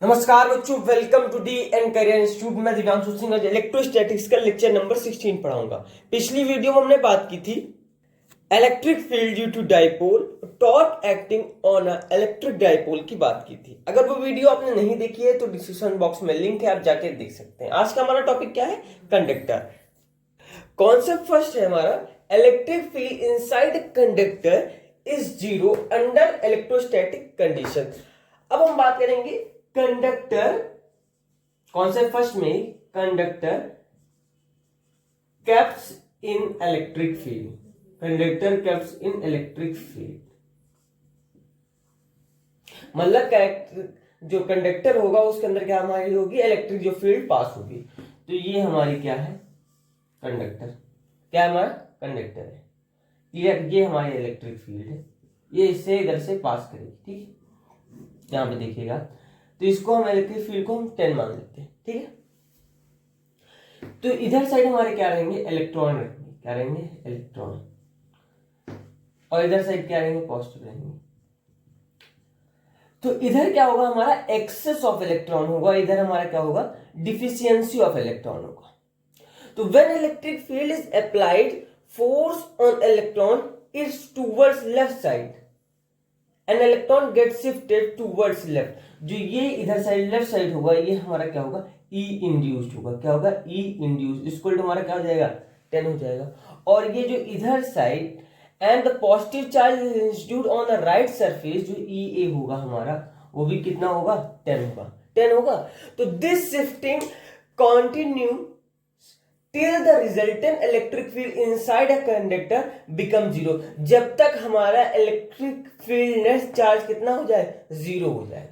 नमस्कार बच्चों, welcome to D and career institute. मैं दिव्यांशु सिंह आज इलेक्ट्रोस्टैटिक्स का लेक्चर नंबर 16 पढ़ाऊंगा। पिछली वीडियो में हमने बात की थी electric field due to dipole, torque acting on a electric dipole की बात की थी। अगर वो वीडियो आपने नहीं देखी है तो डिस्क्रिप्शन बॉक्स में लिंक है, आप जाके देख सकते हैं। आज का हमारा टॉपिक क्या है? कंडक्टर। कॉन्सेप्ट फर्स्ट है हमारा, electric field inside conductor is zero under electrostatic condition. अब हम बात करेंगे कंडक्टर। कॉन्सेप्ट फर्स्ट में कंडक्टर कैप्स इन इलेक्ट्रिक फील्ड। कंडक्टर कैप्स इन इलेक्ट्रिक फील्ड मतलब जो कंडक्टर होगा उसके अंदर क्या हमारी होगी? इलेक्ट्रिक जो फील्ड पास होगी। तो ये हमारी क्या है? कंडक्टर। क्या हमारा? कंडक्टर है। ये हमारी इलेक्ट्रिक फील्ड है, ये इससे इधर से पास करेगी। ठीक है, यहां पे देखिएगा। तो इसको हम इलेक्ट्रिक फील्ड को हम 10 मान लेते हैं। ठीक है, तो इधर साइड हमारे क्या रहेंगे? इलेक्ट्रॉन रहेंगे। क्या रहेंगे? इलेक्ट्रॉन। और इधर साइड क्या रहेंगे? पॉजिटिव रहेंगे। तो इधर क्या होगा? हमारा एक्सेस ऑफ इलेक्ट्रॉन होगा, इधर हमारा क्या होगा? डिफिशियंसी ऑफ इलेक्ट्रॉन होगा। तो when electric field is applied, force on electron is towards left side and electron get shifted towards left. जो ये इधर साइड लेफ्ट साइड होगा, ये हमारा क्या होगा? ई इंड्यूस्ड होगा। क्या होगा? ई इंड्यूस्ड। इक्वल टू हमारा क्या हो जाएगा? 10 हो जाएगा। और ये जो इधर side and the positive charge is institute on the right surface, जो ई ए होगा हमारा, वो भी कितना होगा? 10 होगा। 10 होगा। तो this shifting continue till the resultant electric field inside a conductor become zero। जब तक हमारा इलेक्ट्रिक फील्ड नेट चार्ज कितना हो जाए? जीरो हो जाए।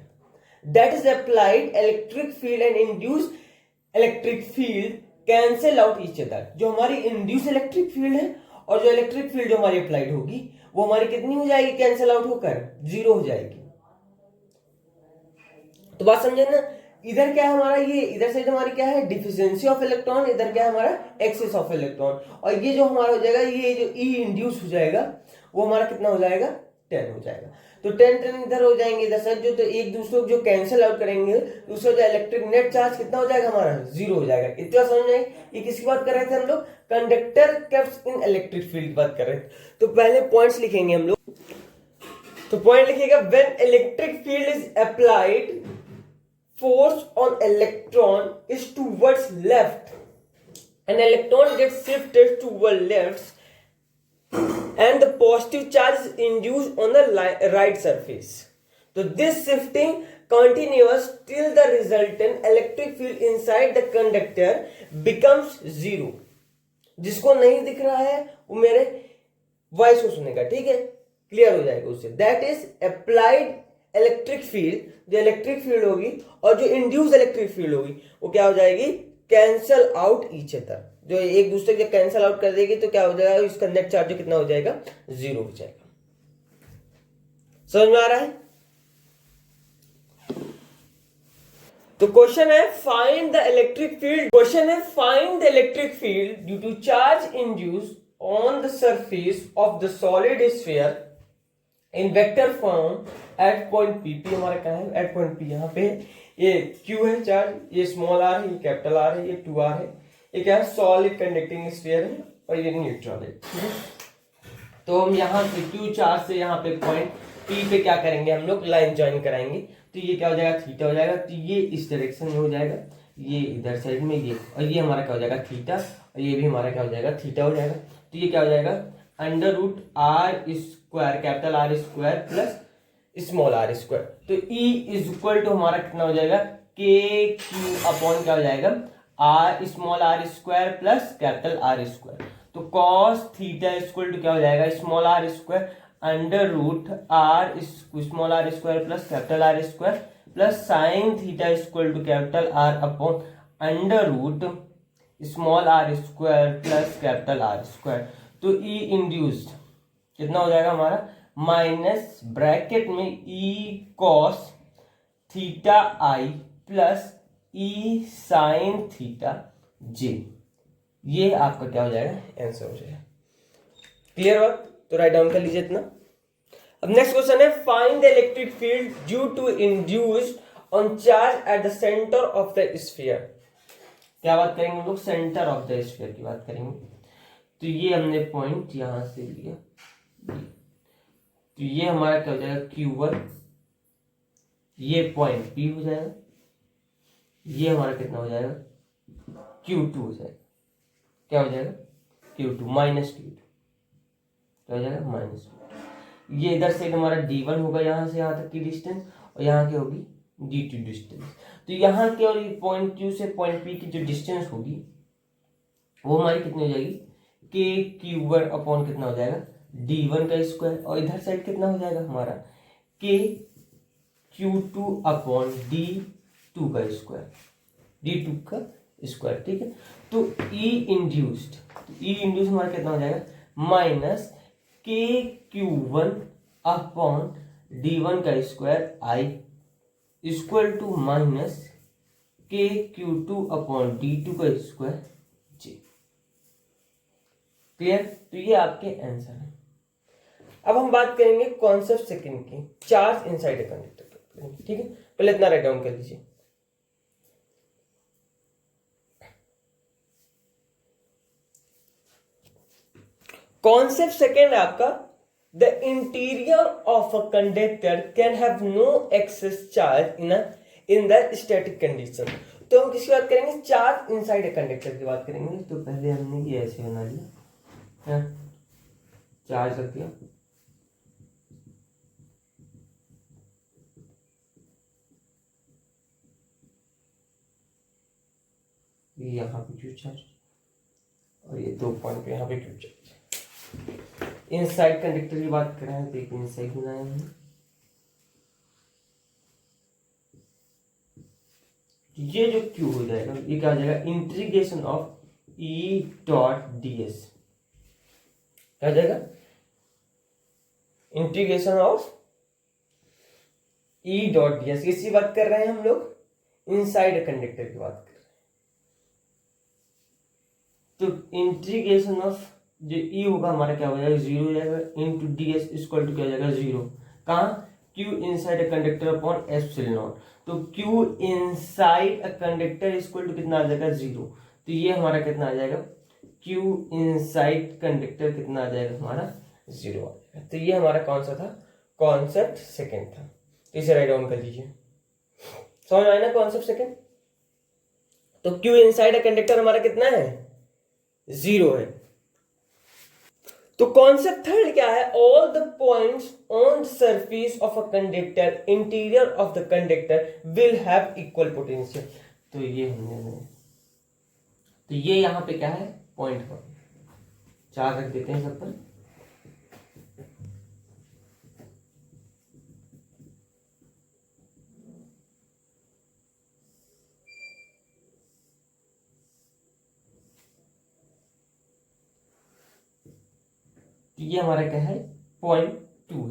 That is applied electric field and induced electric field cancel out each other। जो हमारी induced electric field है और जो इलेक्ट्रिक फील्ड जो हमारी अप्लाइड होगी वो हमारी कितनी हो जाएगी? कैंसिल आउट होकर जीरो हो जाएगी। तो बात समझे ना? इधर क्या है हमारा? ये इधर साइड हमारी क्या है? Deficiency of electron. इधर क्या है हमारा? Excess of electron. और ये जो हमारा हो जाएगा, ये जो ई इंड्यूस हो जाएगा, वो हमारा कितना हो जाएगा? 10 हो जाएगा। तो 10 इधर हो जाएंगे, इधर साइड जो, तो एक दूसरे को जो कैंसिल आउट करेंगे, दूसरा जो इलेक्ट्रिक नेट चार्ज कितना हो जाएगा हमारा? जीरो हो जाएगा। इतना समझ में? ये किसकी बात कर रहे थे हम लोग? कंडक्टर कैप्स इन इलेक्ट्रिक फील्ड की बात कर रहे थे। तो पहले पॉइंट्स लिखेंगे हम लोग। तो पॉइंट लिखिएगा, when electric field is applied, force on electron is towards left and electron gets shifted toward left and the positive charge is induced on the right surface. So this shifting continues till the resultant electric field inside the conductor becomes zero। जिसको नहीं दिख रहा है वो मेरे voice को सुनेगा। ठीक है, क्लियर हो जाएगा उससे। That is applied electric field, जो इलेक्ट्रिक फील्ड होगी और जो इंड्यूस इलेक्ट्रिक फील्ड होगी वो क्या हो जाएगी? Cancel out each other. जो एक दूसरे को कैंसल आउट कर देगी तो क्या हो जाएगा? इसका नेट चार्ज जो कितना हो जाएगा? जीरो हो जाएगा। समझ में आ रहा है? तो क्वेश्चन है find the electric field. Question है find the electric field due to charge induce on the surface of the solid sphere in vector form at point P. P हमारा क्या है? At point P. यहाँ पे ये Q है charge, ये small are है, ये कैपिटल आर है, ये 2r है। ये क्या है? सॉलिड कंडक्टिंग स्फीयर है और ये न्यूट्रल है। तो हम यहाँ से क्यू चार्ज से यहाँ पे पॉइंट पी पे क्या करेंगे? हम लोग लाइन ज्वाइन कराएंगे। तो ये क्या हो जाएगा? थीटा हो जाएगा। तो ये इस डायरेक्शन में हो जाएगा, ये इधर साइड में ये, और ये हमारा क्या हो जाएगा? थीटा। और ये भी हमारा क्या हो जाएगा? थीटा हो जाएगा। तो ये क्या हो जाएगा? Under root R square, capital R square plus small R square. तो ई इज इक्वल टू हमारा कितना हो जाएगा? के क्यू अपॉन क्या हो जाएगा? R small R square plus capital R square. तो कॉस थीटा इक्वल टू क्या हो जाएगा? Small R square under root R small R square plus capital R square plus sine theta equal to capital R upon under root small R square plus capital R square. तो E induced कितना हो जाएगा हमारा? Minus bracket में E cos theta आई plus ई sine theta जे। ये आपका क्या हो जाएगा? आंसर हो जाएगा। क्लियर बात? तो राइट डाउन कर लीजिए इतना। अब नेक्स्ट क्वेश्चन है find the electric field due to induced on charge at the centre of the sphere. क्या बात करेंगे हम लोग? सेंटर ऑफ द स्फीयर की बात करेंगे। तो ये हमने पॉइंट यहां से लिया, तो ये हमारा क्या हो जाएगा? Q1, ये पॉइंट P हो जाएगा, ये हमारा कितना हो जाएगा? Q2 हो जाएगा। क्या हो जाएगा? Q2 माइनस Q2, क्या हो जाएगा? Minus Q2। ये इधर से हमारा D1 होगा, यहाँ से यहाँ तक की डिस्टेंस, और यहाँ की होगी D2 डिस्टेंस। तो यहाँ के और पॉइंट Q से पॉइंट P की जो डिस्टेंस होगी वो हमारी कितनी हो जाएगी? KQ1 अपॉन कितना हो जाएगा? D1 का स्क्वायर, और इधर साइड कितना हो जाएगा हमारा? KQ2 अपॉन D2 का स्क्वायर, D2 का स्क्वायर। ठीक है, तो E इंड्यूस्ड, हमारा कितना हो जाएगा? माइनस KQ1 अपॉन D1 का square I equal to minus KQ2 upon D2 का स्क्वायर J। क्लियर? तो ये आपके आंसर है। अब हम बात करेंगे कॉन्सेप्ट सेकंड की, चार्ज इनसाइड ए कंडक्टर। ठीक है, पहले इतना राइट डाउन कर लीजिए। कॉन्सेप्ट सेकंड है आपका, the interior of a conductor can have no excess charge in the static condition. तो हम किसकी बात करेंगे? चार्ज इनसाइड ए कंडक्टर की बात करेंगे। तो पहले हमने ये ऐसे बना लिया, चार्ज रख दिया, यहाँ पे क्यू चार्ज, और ये 2 पॉइंट पे यहाँ पे क्यू चार्ज। इनसाइड कंडक्टर की बात कर रहे हैं, तो एक इनसाइड बनाया हमने, ये जो क्यू हो जाएगा ये क्या हो जाएगा? Integration of E dot ds। क्या हो जाएगा? Integration of E dot ds। किसकी बात कर रहे हैं हम लोग? इनसाइड कंडक्टर की बात कर रहे हैं। तो इंटीग्रेशन ऑफ जो E होगा हमारा क्या हो जाएगा? 0 हो जाएगा, इंटू ds इक्वल टू क्या हो जाएगा? 0। कहाँ? Q inside conductor upon epsilon. तो Q inside a conductor equal to कितना आ जाएगा? 0। तो ये हमारा कितना आ जाएगा? Q इनसाइड कंडक्टर कितना आ जाएगा हमारा? 0 आ जाएगा। तो ये हमारा कौन सा था? कॉन्सेप्ट सेकंड था। तो इसे राइट डाउन कर लीजिए। समझ आया ना कॉन्सेप्ट सेकंड? तो Q इनसाइड अ कंडक्टर हमारा कितना है? 0 है। तो कॉन्सेप्ट थर्ड क्या है? All the points on the surface of a conductor, interior of the conductor will have equal potential. तो ये हमने, तो ये यहां पे क्या है? पॉइंट पर 4 रख देते हैं सब पर। तो ये हमारा क्या है? पॉइंट 2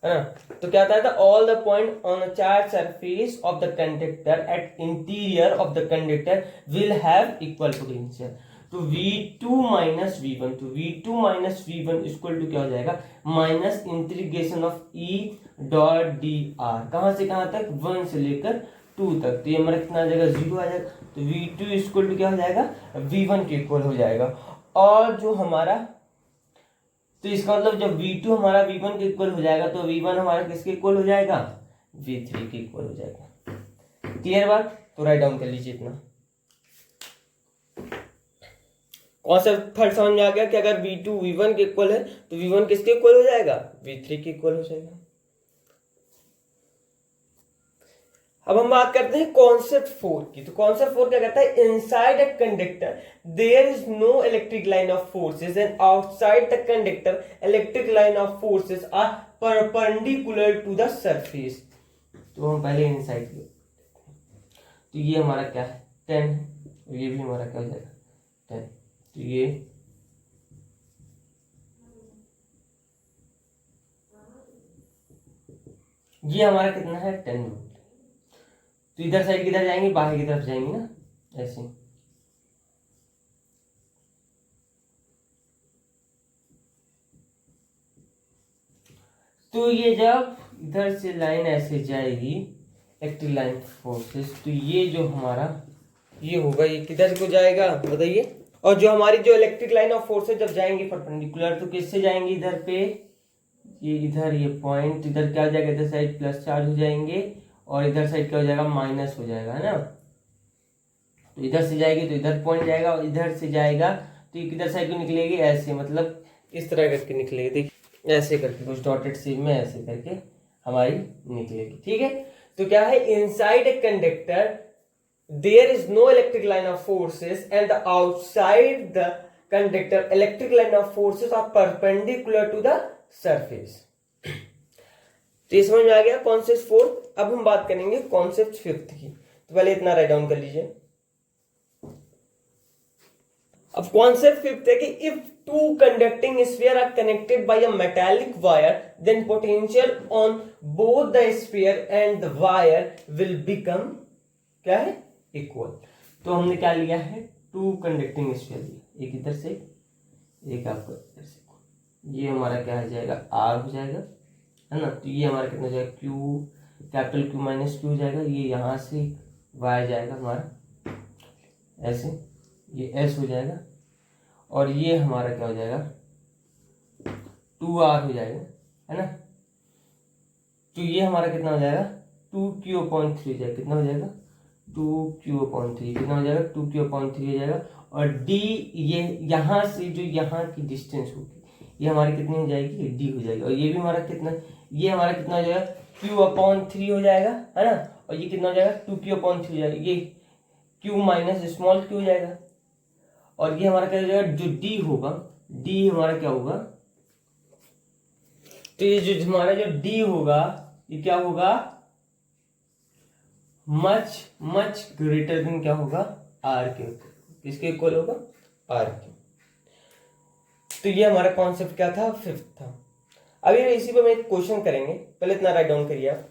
है ना? तो क्या आता है? All the point on a charge surface of the conductor at interior of the conductor will have equal potential. तो V2 माइनस V1, तो V2 minus V1 equal to क्या हो जाएगा? Minus integration of E dot dr। कहां से कहां तक? 1 से लेकर 2 तक। तो ये हमारा कितना आ जाएगा? 0 आ जाएगा। तो V2 इक्वल टू क्या हो जाएगा? V1 के इक्वल हो जाएगा। और जो हमारा, तो इसका मतलब जब V2 हमारा V1 के इक्वल हो जाएगा तो V1 हमारा किसके इक्वल हो जाएगा? V3 के इक्वल हो जाएगा। क्लियर बात? तो राइट डाउन कर लीजिए इतना। कॉन्सेप्ट थर्ड समझ में आ गया कि अगर V2 V1 के इक्वल है तो V1 किसके इक्वल हो जाएगा? V3 के इक्वल हो जाएगा। अब हम बात करते हैं कॉन्सेप्ट 4 की। तो कॉन्सेप्ट 4 क्या कहता है? Inside a conductor there is no electric line of forces and outside the conductor electric line of forces are perpendicular to the surface. तो हम पहले इनसाइड की, तो ये हमारा क्या है? 10 है, ये भी हमारा क्या हो जाएगा? 10। तो ये हमारा कितना है? 10 वोल्ट। तो इधर साइड किधर जाएंगे? बाहर की तरफ जाएंगे ना, ऐसे। तो ये जब इधर से लाइन ऐसे जाएगी इलेक्ट्रिक लाइन फोर्सेस, तो ये जो हमारा ये होगा, ये किधर को जाएगा बताइए। और जो हमारी जो इलेक्ट्रिक लाइन ऑफ फोर्सेस जब जाएंगी परपेंडिकुलर, तो किससे जाएंगी, इधर पे, ये इधर ये पॉइंट इधर क्या हो जाएगा, इधर साइड प्लस चार्ज हो जाएंगे और इधर साइड क्या हो जाएगा, माइनस हो जाएगा, है ना। तो इधर से जाएगी तो इधर पॉइंट जाएगा और इधर से जाएगा तो ये किधर साइड को निकलेगी, ऐसे, मतलब इस तरह करके निकलेगी, देखिए ऐसे करके कुछ डॉटेड शेप में ऐसे करके हमारी निकलेगी, ठीक है। तो क्या है, inside a conductor there is no electric line of forces and the outside the conductor electric line of forces are perpendicular to the surface। तो ये समझ में आ गया कॉन्सेप्ट फोर्थ। अब हम बात करेंगे कॉन्सेप्ट फिफ्थ की, तो पहले इतना राइट डाउन कर लीजिए। अब कॉन्सेप्ट फिफ्थ है कि if two conducting sphere are connected by a metallic wire then potential on both the sphere and the wire will become क्या है, इक्वल। तो हमने क्या लिया है, टू कंडक्टिंग स्फीयर लिया, एक इधर से एक आपका इधर से, ये हमारा क्या हो जाएगा, आर हो जाएगा, है ना। तो ये हमारा कितना हो जाएगा, Q, capital Q minus Q हो जाएगा, ये यहाँ से वाई जाएगा हमारा ऐसे, ये एस हो जाएगा और ये हमारा क्या हो जाएगा, 2r हो जाएगा, है ना। तो ये हमारा कितना हो जाएगा, 2q/3 हो जाएगा, कितना हो जाएगा, 2q/3, कितना हो जाएगा, 2q/3 हो जाएगा। और d, ये यहाँ से जो यहाँ की डिस्टेंस होगी ये हमारी कितनी हो जाएगी, d हो जाएगी। और ये भी हमारा कितना, ये हमारा कितना हो जाएगा, q/3 हो जाएगा, है ना। और ये कितना हो जाएगा, 2q/3 हो जाएगा, ये q माइनस स्मॉल q हो जाएगा। और ये हमारा क्या हो जाएगा, जो d होगा, d हमारा क्या होगा, तो ये जो हमारा जो d होगा ये क्या होगा, मच मच ग्रेटर देन क्या होगा, r के, किसके इक्वल होगा, r के। तो ये हमारा कॉन्सेप्ट क्या था, फिफ्थ था। अभी इसी पे हम एक क्वेश्चन करेंगे, पहले इतना राइट डाउन करिए आप।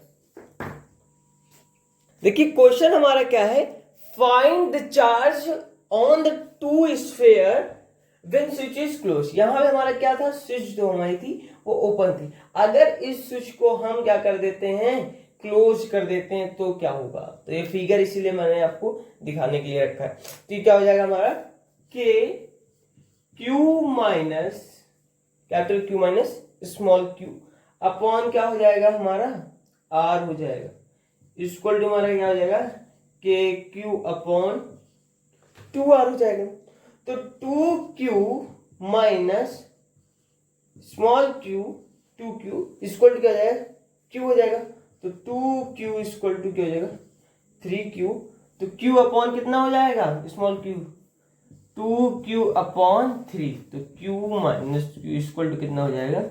देखिए क्वेश्चन हमारा क्या है, find the charge on the two sphere when switch is close. यहां पे हमारा क्या था, स्विच जो हमारी थी वो ओपन थी। अगर इस स्विच को हम क्या कर देते हैं, क्लोज कर देते हैं, तो क्या होगा। तो ये फिगर इसीलिए मैंने आपको दिखाने के लिए रखा है। तो ये क्या हो जाएगा हमारा, के Q minus capital Q minus small Q upon क्या हो जाएगा हमारा, आर हो जाएगा, इक्वल टू हमारा क्या हो जाएगा, के क्यू अपॉन 2r हो जाएगा। तो 2q minus small q 2q equal to क्या हो जाएगा, q हो जाएगा। तो 2q इक्वल टू क्या हो जाएगा, 3q। तो q अपॉन कितना हो जाएगा, स्मॉल q, 2q अपॉन 3। तो q minus q equal to कितना हो जाएगा,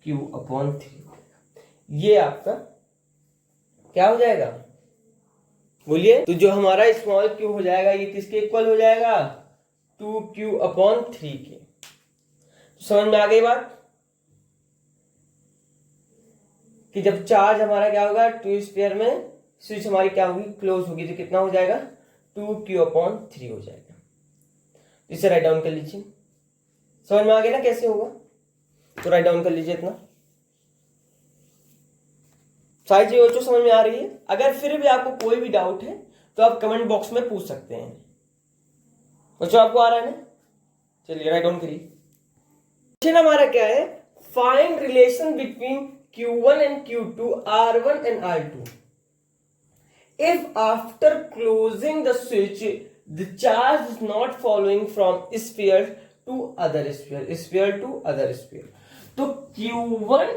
q अपॉन 3। ये आपका क्या हो जाएगा, बोलिए। तो जो हमारा स्मॉल q हो जाएगा ये किसके इक्वल हो जाएगा, 2q/3 के। तो समझ में आ गई बात कि जब चार्ज हमारा क्या होगा, टू स्फीयर में स्विच हमारी क्या होगी, क्लोज होगी, तो कितना हो जाएगा, 2q/3 हो जाएगा। इसे राइट डाउन कर लीजिए। समझ में आ गया ना कैसे होगा, तो राइट डाउन कर लीजिए इतना। सारी चीजें जो समझ में आ रही है। अगर फिर भी आपको कोई भी डाउट है तो आप कमेंट बॉक्स में पूछ सकते हैं। बच्चों आपको आ रहा है ना, चलिए राइट डाउन करिए। क्वेश्चन हमारा क्या है, find relation between Q1 and Q2, R1 and R2 if after closing the switch the charge is not following from sphere to other sphere। तो Q1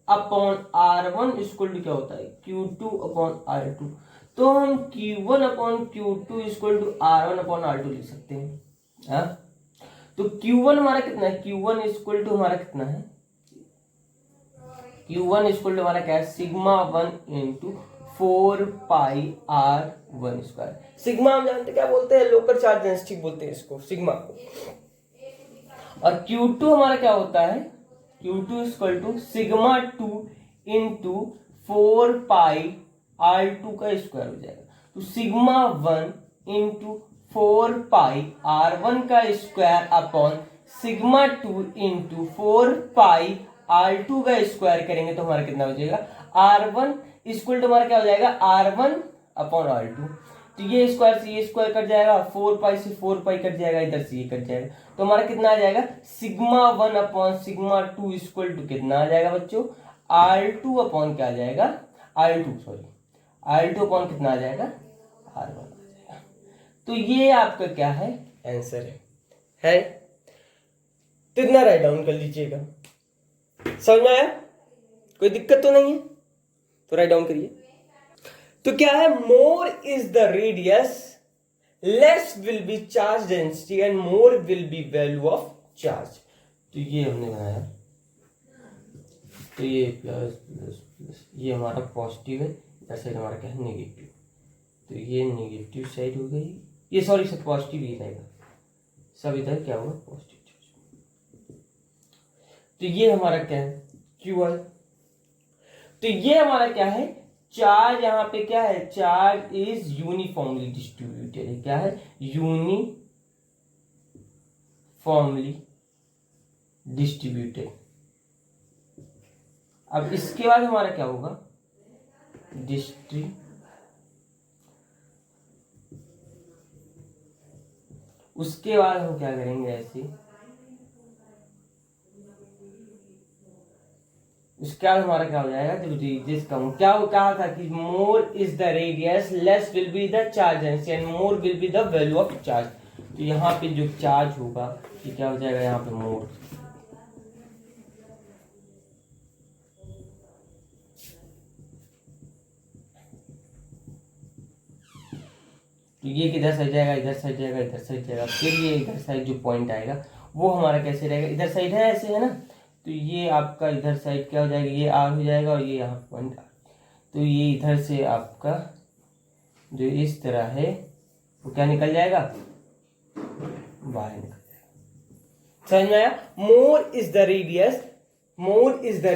upon R1 equal to क्या होता है, Q2 upon R2। तो हम Q1 upon Q2 equal to R1 upon R2 लिख सकते हैं, हाँ। तो Q1 हमारा कितना है, Q1 इक्वल टू हमारा कितना है, Q1 इक्वल टू हमारा क्या है, सिग्मा 1 इंटू 4πr1²। सिग्मा हम जानते क्या बोलते हैं, लोकल चार्ज डेंसिटी बोलते हैं इसको, सिग्मा को। और Q2 हमारा क्या होता है, Q2 equal to sigma 2 into 4πr2 का स्क्वायर हो जाएगा। तो सिग्मा 1 इंटू 4πr1 का square upon sigma 2 into 4πr2 का स्क्वायर करेंगे तो हमारा कितना हो जाएगा, R1 इक्वल टू हमारा क्या हो जाएगा R1 अपॉन R2। तो ये स्क्वायर से ये स्क्वायर कट जाएगा, 4 पाई से 4 पाई कट जाएगा, इधर से ये कट जाएगा। तो हमारा कितना आ जाएगा sigma 1 upon sigma 2 equal to कितना आ जाएगा बच्चों R2 अपॉन क्या आ जाएगा R2 अपॉन कितना आ जाएगा R1 आ जाएगा। तो ये आपका क्या है आंसर है? तो इतना राइट डाउन कर लीजिएगा। समझ में आया? कोई दिक्कत तो नहीं है? तो राइट डाउन करिए। तो क्या है more is the radius less will be charge density and more will be value of charge. तो ये हमने बनाया, तो ये प्लस प्लस प्लस ये हमारा पॉजिटिव है, इधर साइड हमारा क्या है नेगेटिव। तो ये नेगेटिव साइड हो गई, ये सॉरी सब पॉजिटिव ही रहेगा, सब इधर क्या होगा पॉजिटिव चार्ज। तो ये हमारा क्या है Qi। तो ये हमारा क्या है चार्ज, यहाँ पे क्या है चार्ज इज यूनिफॉर्मली डिस्ट्रीब्यूटेड है। क्या है यूनिफॉर्मली डिस्ट्रीब्यूटेड। अब इसके बाद हमारा क्या होगा उसके बाद हम क्या करेंगे ऐसे, उसके बाद हमारा क्या हो जाएगा रेडियस कम। क्या वो कहा था कि more is the radius less will be the charge density and more will be the value of charge. तो यहाँ पे जो चार्ज होगा ये क्या हो जाएगा यहाँ पे मोर। तो ये किधर साइड जाएगा इधर साइड जाएगा इधर साइड जाएगा, फिर ये इधर साइड जो पॉइंट आएगा वो हमारा कैसे रहेगा इधर साइड है ऐसे है ना। तो ये आपका इधर साइड क्या हो जाएगा ये R हो जाएगा और ये यहाँ पॉइंट R। तो ये इधर से आपका जो इस तरह है वो क्या निकल जाएगा बाहर निकल जाएगा। समझ में आया? More is the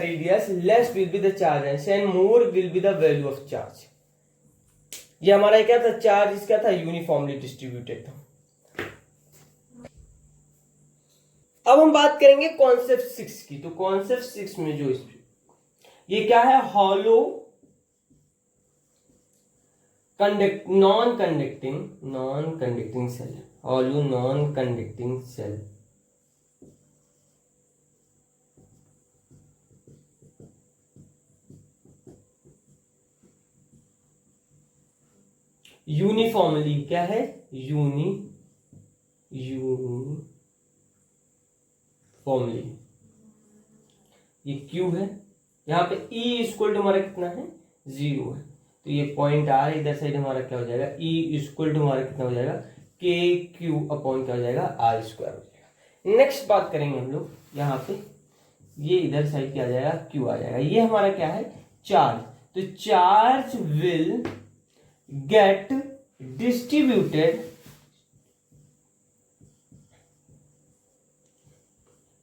radius less will be the charge and more will be the value of charge. ये हमारा क्या था चार्ज इसका था यूनिफॉर्मली डिस्ट्रीब्यूटेड था। अब हम बात करेंगे कॉन्सेप्ट 6 की। तो कॉन्सेप्ट 6 में जो ये क्या है hollow non conducting shell, hollow non conducting shell. Uniformly क्या है यूनिफॉर्मली ये Q है, यहाँ पे E इक्वल टू हमारा कितना है 0 है। तो ये पॉइंट R इधर साइड हमारा क्या हो जाएगा E इक्वल टू हमारा कितना हो जाएगा KQ अपॉन क्या हो जाएगा R स्क्वायर हो जाएगा। नेक्स्ट बात करेंगे हम लोग यहाँ पे ये इधर साइड क्या आ जाएगा Q आ जाएगा। ये हमारा क्या है चार्ज। तो charge will get distributed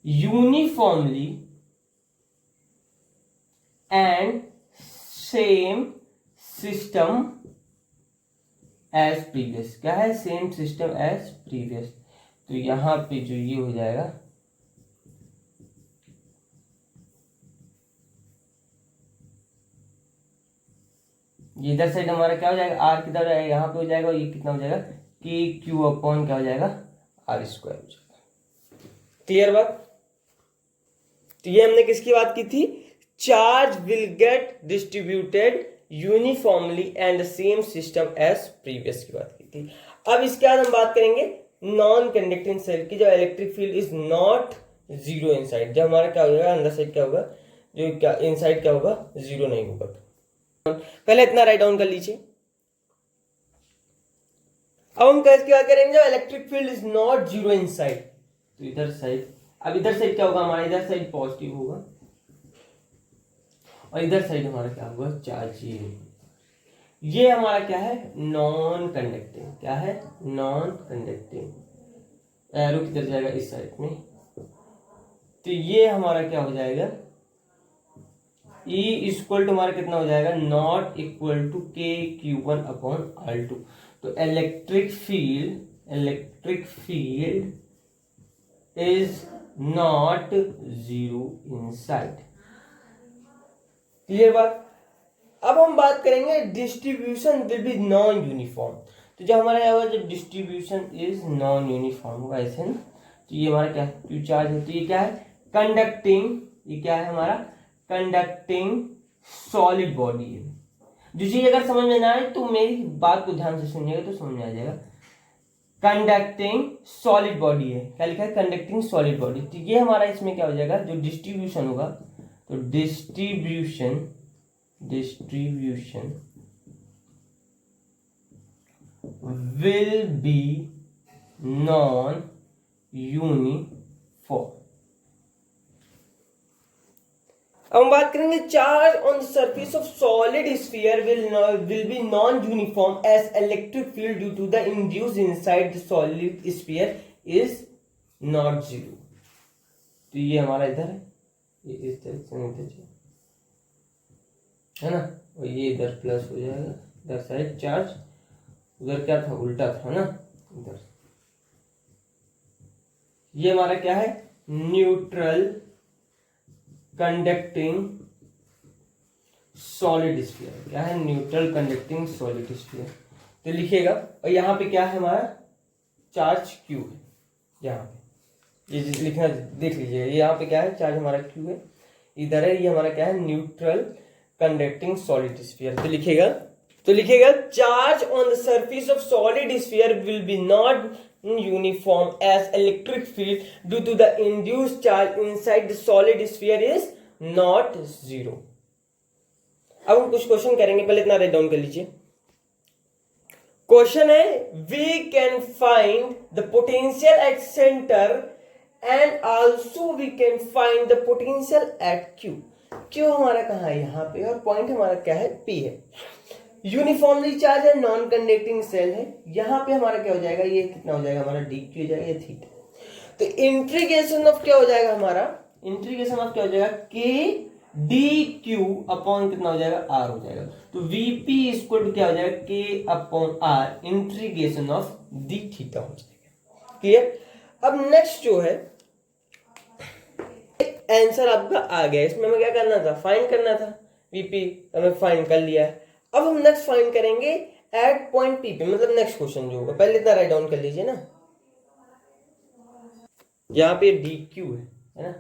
uniformly and same system as previous। क्या है सेम सिस्टम एज प्रीवियस। तो यहां पे जो ये हो जाएगा ये इधर साइड हमारा क्या हो जाएगा R किधर जाएगा यहाँ पे हो जाएगा और ये कितना हो जाएगा KQ अपॉन क्या हो जाएगा R स्क्वायर हो जाएगा। क्लियर बात? तो ये हमने किसकी बात की थी charge will get distributed uniformly and the same system as previous की बात की थी। अब इसके बाद हम बात करेंगे नॉन कंडक्टिंग सेल की। जो electric field is not zero inside, जब हमारा क्या होगा अंदर साइड क्या होगा जो क्या इनसाइड क्या होगा जीरो नहीं होगा। पहले इतना राइट डाउन कर लीजिए। अब हम क्या करेंगे जब electric field is not zero inside. तो इधर साइड अब इधर साइड क्या होगा हमारा इधर साइड पॉजिटिव होगा और इधर साइड हमारा क्या होगा चार्ज ये हमारा क्या है नॉन कंडक्टिंग। क्या है नॉन कंडक्टिंग। एरो किधर जाएगा इस साइड में। तो ये हमारा क्या हो जाएगा E इक्वल टू हमारा कितना हो जाएगा not equal to KQ1 upon R2। तो electric field is not zero inside. Clear बात? अब हम बात करेंगे distribution will be non uniform. तो जो हमारा यहाँ जब डिस्ट्रीब्यूशन इज नॉन यूनिफॉर्म होगा ऐसे ना, तो ये हमारा क्या है, क्यू चार्ज है, तो ये क्या है, कंडक्टिंग, ये क्या है हमारा, कंडक्टिंग सॉलिड बॉडी है। जो चीज अगर समझ में ना आए तो मेरी बात को ध्यान से सुनिएगा तो समझ में आ जाएगा। कंडक्टिंग सॉलिड बॉडी है, क्या लिखा है, कंडक्टिंग सॉलिड बॉडी। तो ये हमारा इसमें क्या हो जाएगा, जो डिस्ट्रीब्यूशन होगा, तो distribution will be non uniform। अब हम बात करेंगे charge on the surface of solid sphere will be non uniform as electric field due to the induced inside the solid sphere is not zero। तो ये हमारा इधर है, ये इस तरह से इधर है ना, और ये इधर प्लस हो जाएगा, इधर साइड चार्ज, उधर क्या था, उल्टा था ना, इधर। ये हमारा क्या है, न्यूट्रल कंडक्टिंग सॉलिड स्फीयर, क्या है, न्यूट्रल कंडक्टिंग सॉलिड स्फीयर। तो लिखिएगा, और यहाँ पे क्या है हमारा, चार्ज क्यू है, यहाँ पे ये लिखना देख लीजिएगा, यहाँ पे क्या है, चार्ज हमारा क्यू है, इधर है, ये हमारा क्या है, न्यूट्रल कंडक्टिंग सॉलिड स्फीयर। तो लिखिएगा charge on the surface of solid sphere will be not uniform as electric field due to the induced charge inside the solid sphere is not zero। अब हम कुछ क्वेश्चन करेंगे, पहले इतना write down कर लीजिए। क्वेश्चन है, we can find the potential at center and also we can find the potential at Q। Q हमारा कहाँ है, यहाँ पे, और पॉइंट हमारा क्या है, P है। यूनिफॉर्मली चार्ज है, नॉन कंडक्टिंग सेल है, यहाँ पे हमारा क्या हो जाएगा, ये कितना हो जाएगा हमारा, डी क्यू हो जाएगा, ये थीटा। तो इंटीग्रेशन ऑफ क्या हो जाएगा हमारा, इंटीग्रेशन ऑफ क्या हो जाएगा, के डी क्यू अपॉन कितना हो जाएगा, आर हो जाएगा। तो वीपी इक्वल टू क्या हो जाएगा, K upon R integration of D theta हो जाएगा। क्लियर। अब नेक्स्ट जो है, आंसर आपका आ गया, इसमें हमें क्या करना था, फाइंड करना था, वीपी हमें फाइंड कर लिया है। अब हम नेक्स्ट फाइंड करेंगे एट पॉइंट पी पे, मतलब नेक्स्ट क्वेश्चन जो होगा, पहले इतना राइट डाउन कर लीजिए ना, यहाँ पे डी क्यू है ना,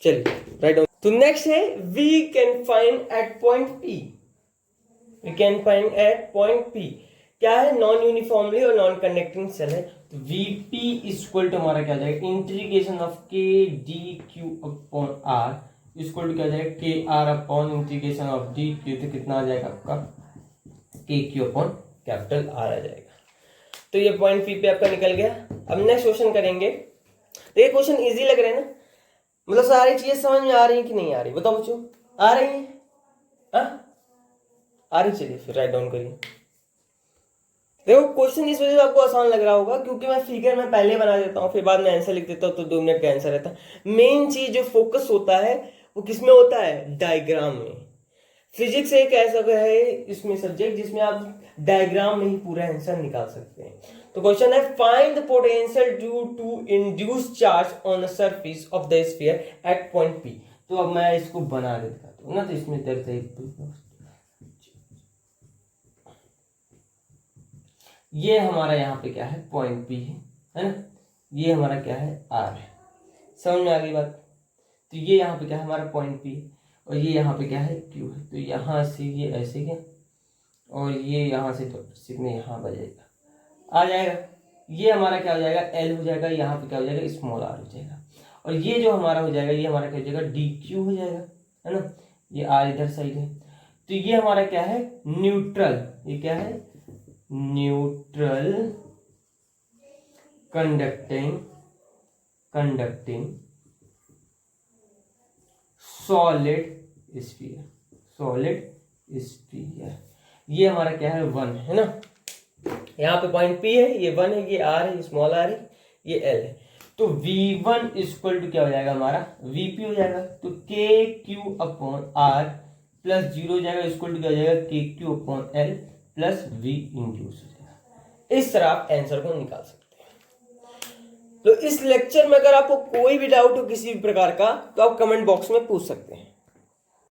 चलिए राइट डाउन। तो नेक्स्ट है, we can find at point P, we can find at point P, क्या है, नॉन यूनिफॉर्मली और नॉन कंडक्टिंग सेल है। तो वीपी इक्वल टू हमारा क्या जाएगा, integration of K D Q upon R equal to क्या जाएगा, K R upon integration of D Q. तो कितना आ जाएगा आपका, K Q upon capital R आ जाएगा। तो ये पॉइंट पी पे आपका निकल गया। अब नेक्स्ट क्वेश्चन करेंगे। देखिए क्वेश्चन इजी लग रहे हैं ना, मतलब सारी चीजें समझ में आ रही है कि नहीं आ रही, बताओ बच्चों, आ रही है, आ रही, चलिए फिर राइट डाउन करिए। देखो क्वेश्चन इस वजह से आपको आसान लग रहा होगा क्योंकि मैं फिगर में पहले बना देता हूँ, फिर बाद में आंसर लिख देता हूँ, तो 2 मिनट का आंसर रहता है। मेन चीज जो फोकस होता है वो किसमें होता है, डायग्राम में। फिजिक्स एक ऐसा है इसमें सब्जेक्ट जिसमें आप डायग्राम में ही पूरा आंसर निकाल सकते हैं। तो क्वेश्चन है, find the potential due to induced charge on the surface of the sphere at point P. तो अब मैं इसको बना देता हूँ ना, तो इसमें ये हमारा यहाँ पे क्या है, पॉइंट पी है ना, ये हमारा क्या है, आर है। समझ में आ गई बात। तो ये यहाँ पे क्या है, हमारा पॉइंट पी है, और ये यहाँ पे क्या है, क्यू है। तो यहाँ से ये ऐसे गया, और ये यहाँ से तो सीधे यहाँ बजेगा, आ जाएगा। ये हमारा क्या हो जाएगा, एल हो जाएगा, यहाँ पे क्या हो जाएगा, स्मॉल आर हो जाएगा। और ये जो हमारा हो जाएगा, ये हमारा क्या हो जाएगा, डी क्यू हो जाएगा, है ना। ये आर इधर साइड है। तो ये हमारा क्या है, न्यूट्रल, ये क्या है, न्यूट्रल कंडक्टिंग सॉलिड स्फीयर। ये हमारा क्या है, 1 है ना। यहाँ पे पॉइंट P है, ये 1 है, ये R है, ये स्मॉल r है, ये L है। तो V1 इक्वल टू क्या हो जाएगा हमारा, VP हो जाएगा। तो KQ अपॉन R प्लस 0 हो जाएगा, इक्वल टू क्या हो जाएगा, KQ upon L plus V induce हो जाएगा। इस तरह आप आंसर को निकाल सकते हैं। तो इस लेक्चर में अगर आपको कोई भी डाउट हो किसी भी प्रकार का, तो आप कमेंट बॉक्स में पूछ सकते हैं।